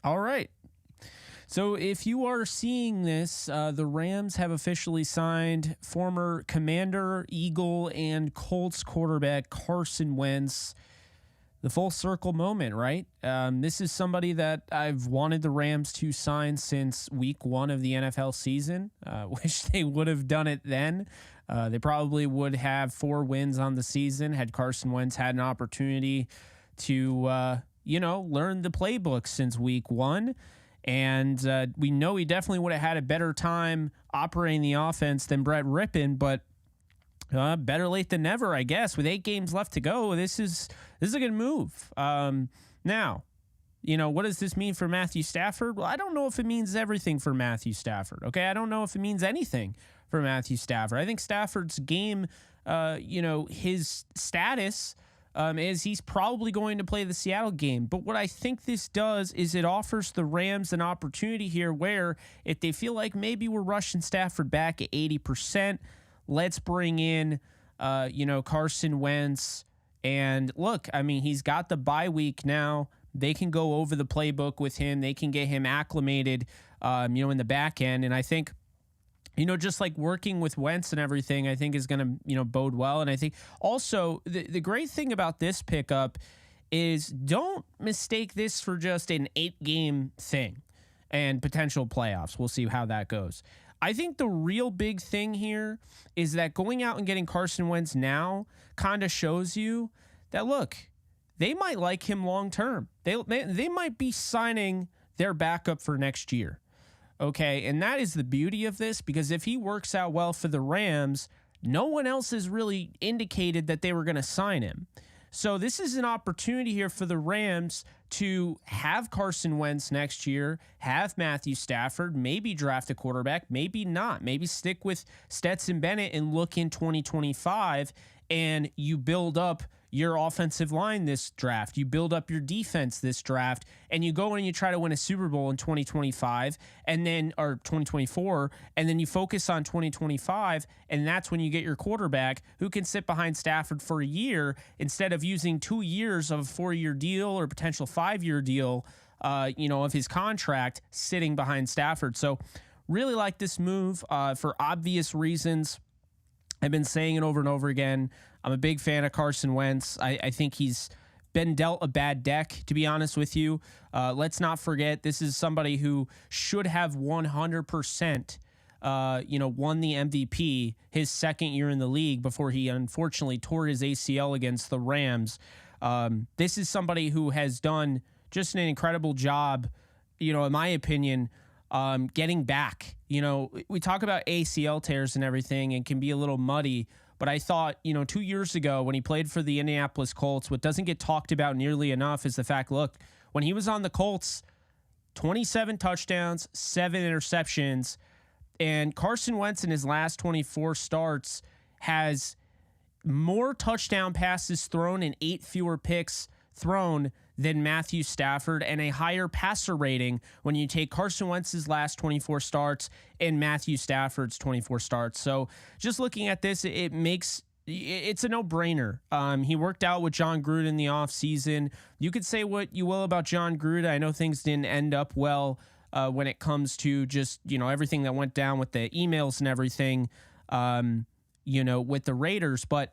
All right. So if you are seeing this, the Rams have officially signed former Commander, Eagle, and Colts quarterback Carson Wentz. The full circle moment, right? This is somebody that I've wanted the Rams to sign since week 1 of the NFL season. Wish they would have done it then. They probably would have 4 wins on the season had Carson Wentz had an opportunity to, learn the playbook since week 1. And we know he definitely would have had a better time operating the offense than Brett Rippon, but better late than never, I guess. With 8 games left to go, this is a good move. Now, what does this mean for Matthew Stafford? Well, I don't know if it means everything for Matthew Stafford. Okay, I don't know if it means anything for Matthew Stafford. I think Stafford's game, his status is he's probably going to play the Seattle game. But what I think this does is it offers the Rams an opportunity here where if they feel like maybe we're rushing Stafford back at 80%, let's bring in, Carson Wentz. And look, I mean, he's got the bye week now. They can go over the playbook with him. They can get him acclimated, in the back end. And I think, just like working with Wentz and everything, I think is going to, bode well. And I think also the great thing about this pickup is don't mistake this for just an 8-game thing and potential playoffs. We'll see how that goes. I think the real big thing here is that going out and getting Carson Wentz now kind of shows you that, look, they might like him long term. They might be signing their backup for next year. Okay, and that is the beauty of this, because if he works out well for the Rams, no one else has really indicated that they were going to sign him. So this is an opportunity here for the Rams to have Carson Wentz next year, have Matthew Stafford, maybe draft a quarterback, maybe not. Maybe stick with Stetson Bennett and look in 2025, and you build up your offensive line this draft. You build up your defense this draft, and you go and you try to win a Super Bowl in 2025 or 2024, and then you focus on 2025, and that's when you get your quarterback who can sit behind Stafford for a year instead of using 2 years of a 4-year deal or potential 5-year deal, of his contract sitting behind Stafford. So really like this move for obvious reasons. I've been saying it over and over again. I'm a big fan of Carson Wentz. I think he's been dealt a bad deck, to be honest with you. Let's not forget, this is somebody who should have 100%, won the MVP his second year in the league before he unfortunately tore his ACL against the Rams. This is somebody who has done just an incredible job, in my opinion, getting back. We talk about ACL tears and everything and can be a little muddy, but I thought, 2 years ago when he played for the Indianapolis Colts, what doesn't get talked about nearly enough is the fact, look, when he was on the Colts, 27 touchdowns, 7 interceptions, and Carson Wentz in his last 24 starts has more touchdown passes thrown and 8 fewer picks thrown than Matthew Stafford, and a higher passer rating when you take Carson Wentz's last 24 starts and Matthew Stafford's 24 starts. So just looking at this, it's a no-brainer. He worked out with John Gruden in the offseason. You could say what you will about John Gruden. I know things didn't end up well when it comes to just, everything that went down with the emails and everything, with the Raiders. But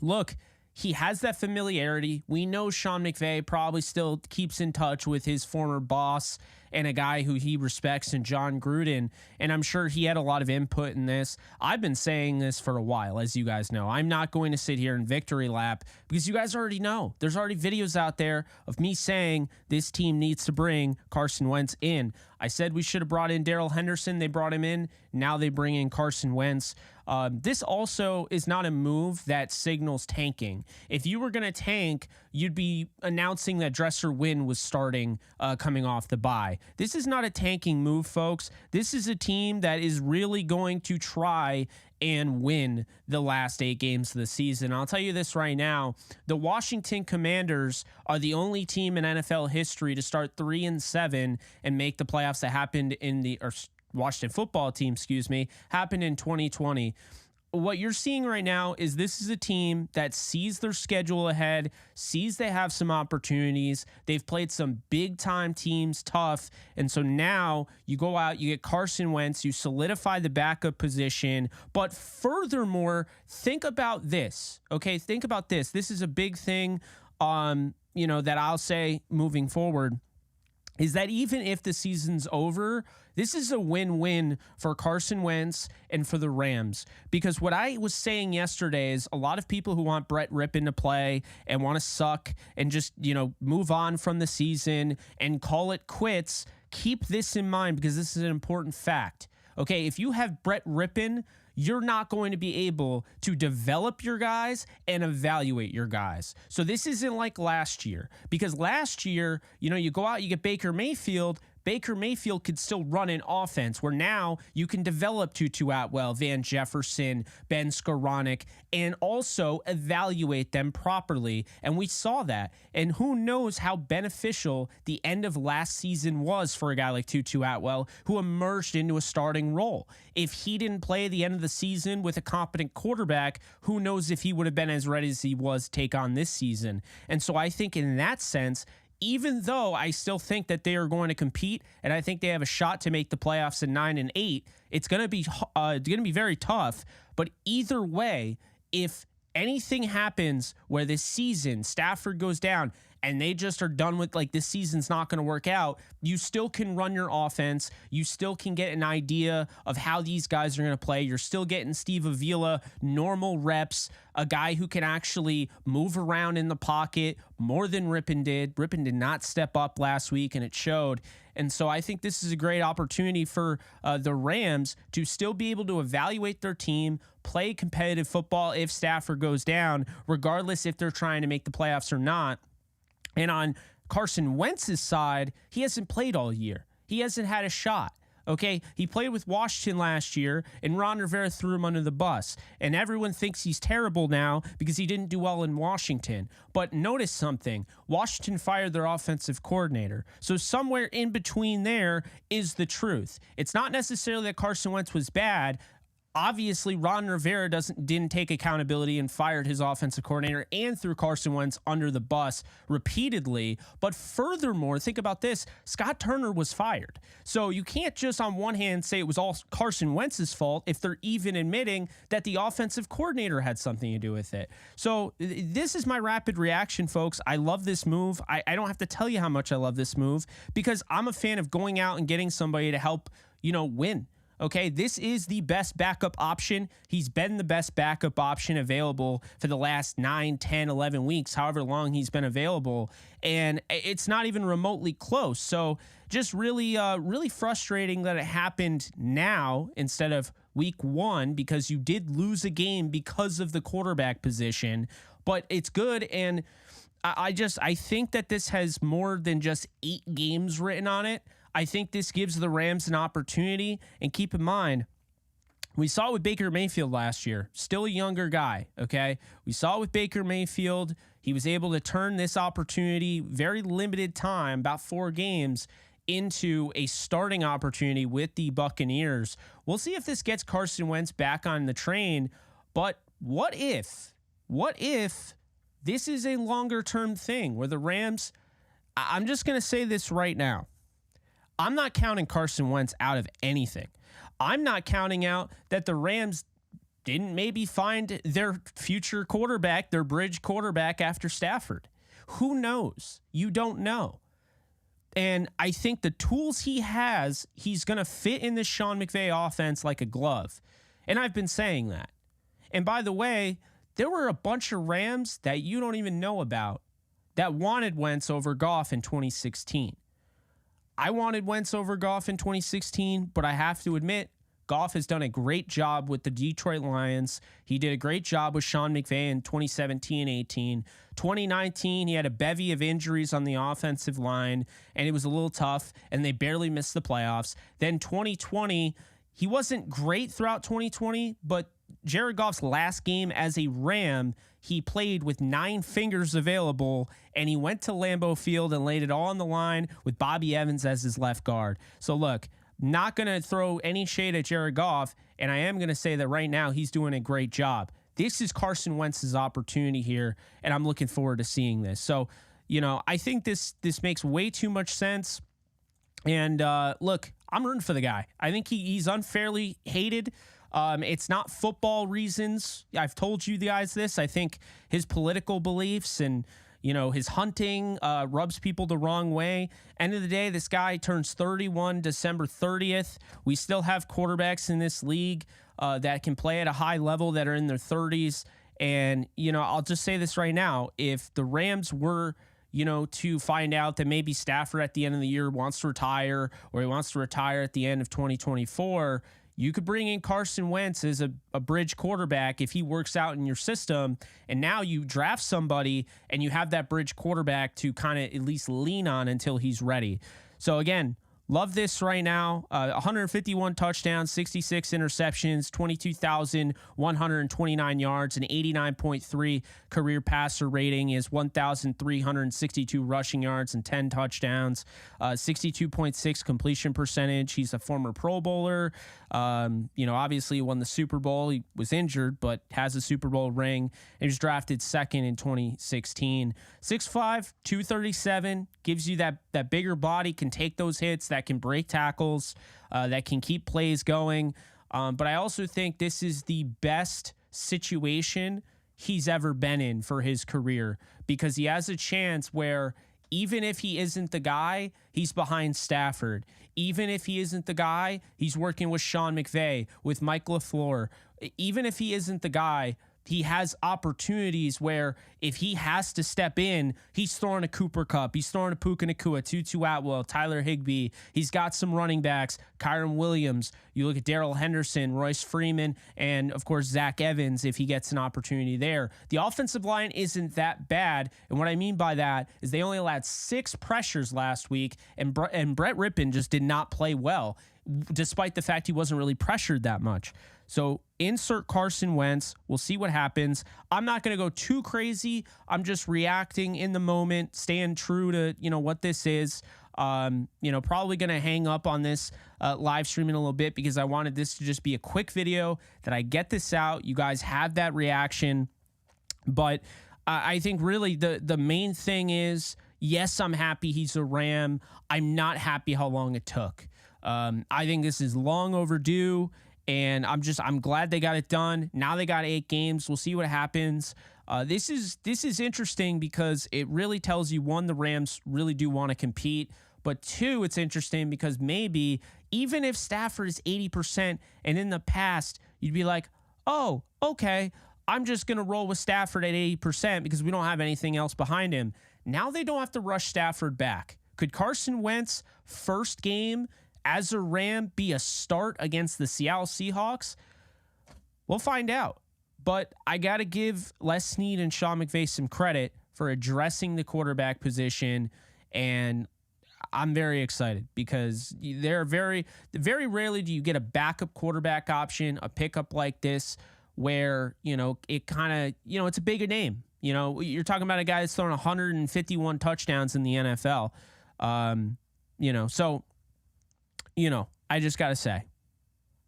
look, he has that familiarity. We know Sean McVay probably still keeps in touch with his former boss and a guy who he respects in John Gruden, and I'm sure he had a lot of input in this. I've been saying this for a while, as you guys know. I'm not going to sit here and victory lap because you guys already know. There's already videos out there of me saying this team needs to bring Carson Wentz in. I said we should have brought in Darrell Henderson. They brought him in. Now they bring in Carson Wentz. This also is not a move that signals tanking. If you were going to tank, you'd be announcing that Dresser Wynn was starting coming off the bye. This is not a tanking move, folks. This is a team that is really going to try and win the last 8 games of the season. I'll tell you this right now. The Washington Commanders are the only team in NFL history to start 3-7 and make the playoffs that happened Washington football team, happened in 2020. what you're seeing right now is this is a team that sees their schedule ahead, sees they have some opportunities. They've played some big time teams tough. And so now you go out, you get Carson Wentz, you solidify the backup position. But furthermore, think about this. Okay, think about this. This is a big thing that I'll say moving forward. Is that even if the season's over, this is a win-win for Carson Wentz and for the Rams. Because what I was saying yesterday is a lot of people who want Brett Rippon to play and want to suck and just, move on from the season and call it quits, keep this in mind because this is an important fact. Okay, if you have Brett Rippon, you're not going to be able to develop your guys and evaluate your guys. So this isn't like last year, because last year, you go out, you get Baker Mayfield. Baker Mayfield could still run an offense where now you can develop Tutu Atwell, Van Jefferson, Ben Skoranek, and also evaluate them properly. And we saw that. And who knows how beneficial the end of last season was for a guy like Tutu Atwell, who emerged into a starting role. If he didn't play the end of the season with a competent quarterback, who knows if he would have been as ready as he was to take on this season. And so I think in that sense, even though I still think that they are going to compete and I think they have a shot to make the playoffs in 9 and 8, it's going to be very tough. But either way, if anything happens where this season Stafford goes down and they just are done with, this season's not going to work out, you still can run your offense. You still can get an idea of how these guys are going to play. You're still getting Steve Avila normal reps, a guy who can actually move around in the pocket more than Rippon did. Rippon did not step up last week, and it showed. And so I think this is a great opportunity for the Rams to still be able to evaluate their team, play competitive football if Stafford goes down, regardless if they're trying to make the playoffs or not. And on Carson Wentz's side, he hasn't played all year. He hasn't had a shot. Okay, he played with Washington last year, and Ron Rivera threw him under the bus. And everyone thinks he's terrible now because he didn't do well in Washington. But notice something. Washington fired their offensive coordinator. So somewhere in between there is the truth. It's not necessarily that Carson Wentz was bad. Obviously, Ron Rivera didn't take accountability and fired his offensive coordinator and threw Carson Wentz under the bus repeatedly. But furthermore, think about this. Scott Turner was fired. So you can't just on one hand say it was all Carson Wentz's fault if they're even admitting that the offensive coordinator had something to do with it. So this is my rapid reaction, folks. I love this move. I don't have to tell you how much I love this move because I'm a fan of going out and getting somebody to help, win. Okay, this is the best backup option. He's been the best backup option available for the last 9, 10, 11 weeks, however long he's been available. And it's not even remotely close. So just really frustrating that it happened now instead of week 1 because you did lose a game because of the quarterback position. But it's good. And I think that this has more than just 8 games written on it. I think this gives the Rams an opportunity. And keep in mind, we saw it with Baker Mayfield last year. Still a younger guy, okay? We saw it with Baker Mayfield. He was able to turn this opportunity, very limited time, about 4 games, into a starting opportunity with the Buccaneers. We'll see if this gets Carson Wentz back on the train. But what if this is a longer-term thing where the Rams, I'm just going to say this right now. I'm not counting Carson Wentz out of anything. I'm not counting out that the Rams didn't maybe find their future quarterback, their bridge quarterback after Stafford. Who knows? You don't know. And I think the tools he has, he's going to fit in this Sean McVay offense like a glove. And I've been saying that. And by the way, there were a bunch of Rams that you don't even know about that wanted Wentz over Goff in 2016. I wanted Wentz over Goff in 2016, but I have to admit, Goff has done a great job with the Detroit Lions. He did a great job with Sean McVay in 2017-18. 2019, he had a bevy of injuries on the offensive line, and it was a little tough, and they barely missed the playoffs. Then 2020, he wasn't great throughout 2020, but Jared Goff's last game as a Ram, he played with 9 fingers available, and he went to Lambeau Field and laid it all on the line with Bobby Evans as his left guard. So look, Not going to throw any shade at Jared Goff, and I am going to say that right now he's doing a great job. This is Carson Wentz's opportunity here, and I'm looking forward to seeing this. So, I think this makes way too much sense. And look, I'm rooting for the guy. I think he's unfairly hated. It's not football reasons. I've told you guys this. I think his political beliefs and his hunting rubs people the wrong way. End of the day, this guy turns 31 December 30th. We still have quarterbacks in this league that can play at a high level that are in their 30s. And, I'll just say this right now. If the Rams were, to find out that maybe Stafford at the end of the year wants to retire, or he wants to retire at the end of 2024, you could bring in Carson Wentz as a bridge quarterback if he works out in your system. And now you draft somebody and you have that bridge quarterback to kind of at least lean on until he's ready. So again, love this right now. 151 touchdowns, 66 interceptions, 22,129 yards, an 89.3 career passer rating. He has 1,362 rushing yards and 10 touchdowns, 62.6 completion percentage. He's a former Pro Bowler. Obviously he won the Super Bowl. He was injured, but has a Super Bowl ring. And he was drafted second in 2016. 6'5", 237, gives you that bigger body, can take those hits, that can break tackles, that can keep plays going. But I also think this is the best situation he's ever been in for his career, because he has a chance where even if he isn't the guy, he's behind Stafford. Even if he isn't the guy, he's working with Sean McVay, with Mike LaFleur. Even if he isn't the guy, he has opportunities where if he has to step in, he's throwing a Cooper Kupp, he's throwing a Puka Nacua, Tutu Atwell, Tyler Higbee. He's got some running backs, Kyron Williams. You look at Darrell Henderson, Royce Freeman, and of course Zach Evans if he gets an opportunity there. The offensive line isn't that bad, and what I mean by that is they only allowed 6 pressures last week, and Brett Rippon just did not play well, despite the fact he wasn't really pressured that much. So insert Carson Wentz. We'll see what happens. I'm not going to go too crazy. I'm just reacting in the moment, staying true to, what this is. Probably going to hang up on this live stream in a little bit, because I wanted this to just be a quick video that I get this out. You guys have that reaction. But I think really the main thing is, yes, I'm happy he's a Ram. I'm not happy how long it took. I think this is long overdue. And I'm glad they got it done. Now they got 8 games. We'll see what happens. This is interesting because it really tells you, one, the Rams really do want to compete, but 2, it's interesting because maybe even if Stafford is 80%, and in the past you'd be like, oh, okay, I'm just going to roll with Stafford at 80% because we don't have anything else behind him. Now they don't have to rush Stafford back. Could Carson Wentz first game as a Ram be a start against the Seattle Seahawks? We'll find out. But I got to give Les Snead and Sean McVay some credit for addressing the quarterback position. And I'm very excited because they're very rarely do you get a backup quarterback option, a pickup like this, where, it kind of, it's a bigger name. You're talking about a guy that's thrown 151 touchdowns in the NFL. I just got to say,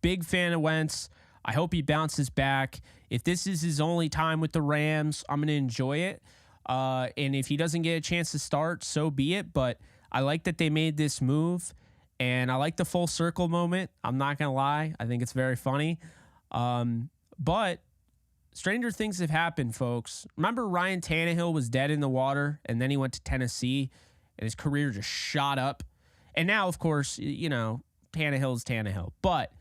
big fan of Wentz. I hope he bounces back. If this is his only time with the Rams, I'm going to enjoy it. And if he doesn't get a chance to start, so be it. But I like that they made this move, and I like the full circle moment. I'm not going to lie. I think it's very funny. But stranger things have happened, folks. Remember Ryan Tannehill was dead in the water, and then he went to Tennessee, and his career just shot up. And now, of course, Tannehill's Tannehill. But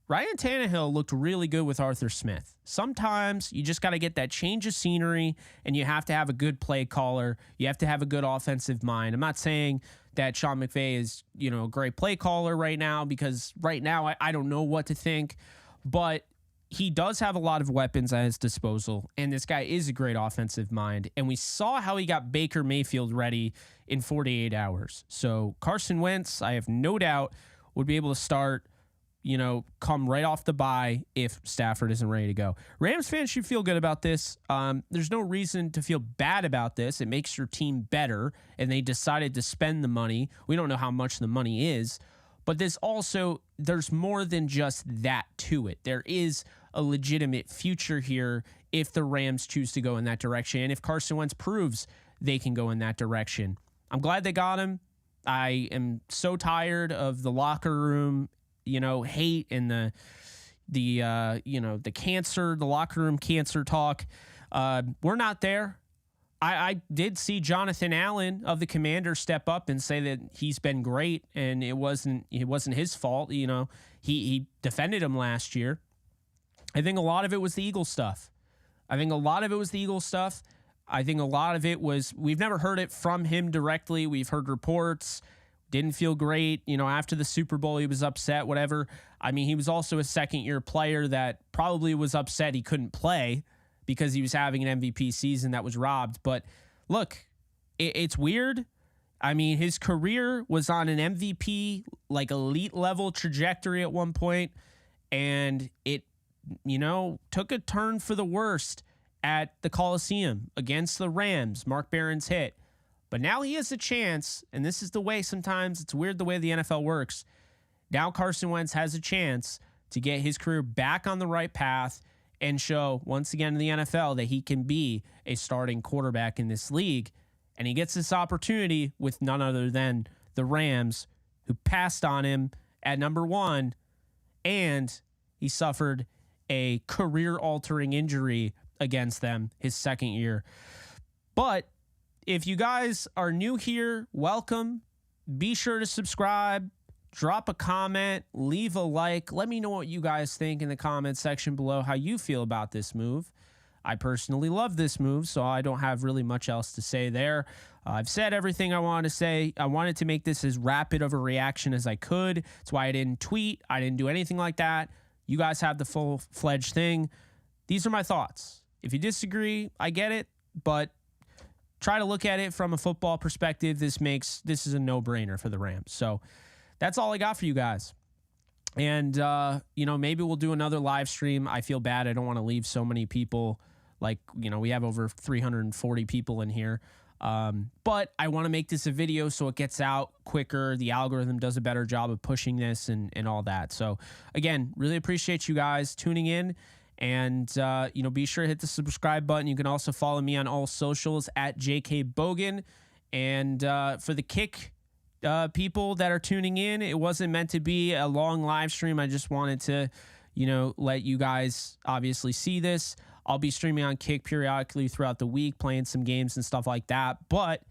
Ryan Tannehill looked really good with Arthur Smith. Sometimes you just got to get that change of scenery, and you have to have a good play caller. You have to have a good offensive mind. I'm not saying that Sean McVay is, a great play caller right now, because right now I don't know what to think. But he does have a lot of weapons at his disposal, and this guy is a great offensive mind. And we saw how he got Baker Mayfield ready in 48 hours. So Carson Wentz, I have no doubt, would be able to start, come right off the bye if Stafford isn't ready to go. Rams fans should feel good about this. There's no reason to feel bad about this. It makes your team better, and they decided to spend the money. We don't know how much the money is, But there's more than just that to it. There is a legitimate future here if the Rams choose to go in that direction, and if Carson Wentz proves they can go in that direction. I'm glad they got him. I am so tired of the locker room, hate and the cancer, the locker room cancer talk. We're not there. I did see Jonathan Allen of the Commanders step up and say that he's been great and it wasn't his fault. He defended him last year. I think a lot of it was the Eagles stuff. I think a lot of it was, we've never heard it from him directly. We've heard reports, didn't feel great. After the Super Bowl, he was upset, whatever. I mean, he was also a second-year player that probably was upset he couldn't play because he was having an MVP season that was robbed. But look, it's weird. I mean, his career was on an MVP, like elite level trajectory at one point, and it, took a turn for the worst at the Coliseum against the Rams. Mark Barron's hit. But now he has a chance, and this is the way sometimes, it's weird the way the NFL works. Now Carson Wentz has a chance to get his career back on the right path and show once again in the NFL that he can be a starting quarterback in this league. And he gets this opportunity with none other than the Rams, who passed on him at number 1, and he suffered a career-altering injury against them his second year. But if you guys are new here, welcome. Be sure to subscribe, drop a comment, leave a like. Let me know what you guys think in the comment section below, how you feel about this move. I personally love this move, so I don't have really much else to say there. I've said everything I wanted to say. I wanted to make this as rapid of a reaction as I could. That's why I didn't tweet. I didn't do anything like that. You guys have the full-fledged thing. These are my thoughts. If you disagree, I get it, but try to look at it from a football perspective. This is a no-brainer for the Rams. So that's all I got for you guys. And, maybe we'll do another live stream. I feel bad. I don't want to leave so many people. We have over 340 people in here. But I want to make this a video so it gets out quicker. The algorithm does a better job of pushing this and all that. So, again, really appreciate you guys tuning in. And, be sure to hit the subscribe button. You can also follow me on all socials at JKBogan. And for the kick people that are tuning in, it wasn't meant to be a long live stream. I just wanted to, let you guys obviously see this. I'll be streaming on Kick periodically throughout the week, playing some games and stuff like that. But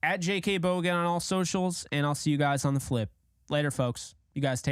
at JKBogan on all socials, and I'll see you guys on the flip. Later, folks. You guys take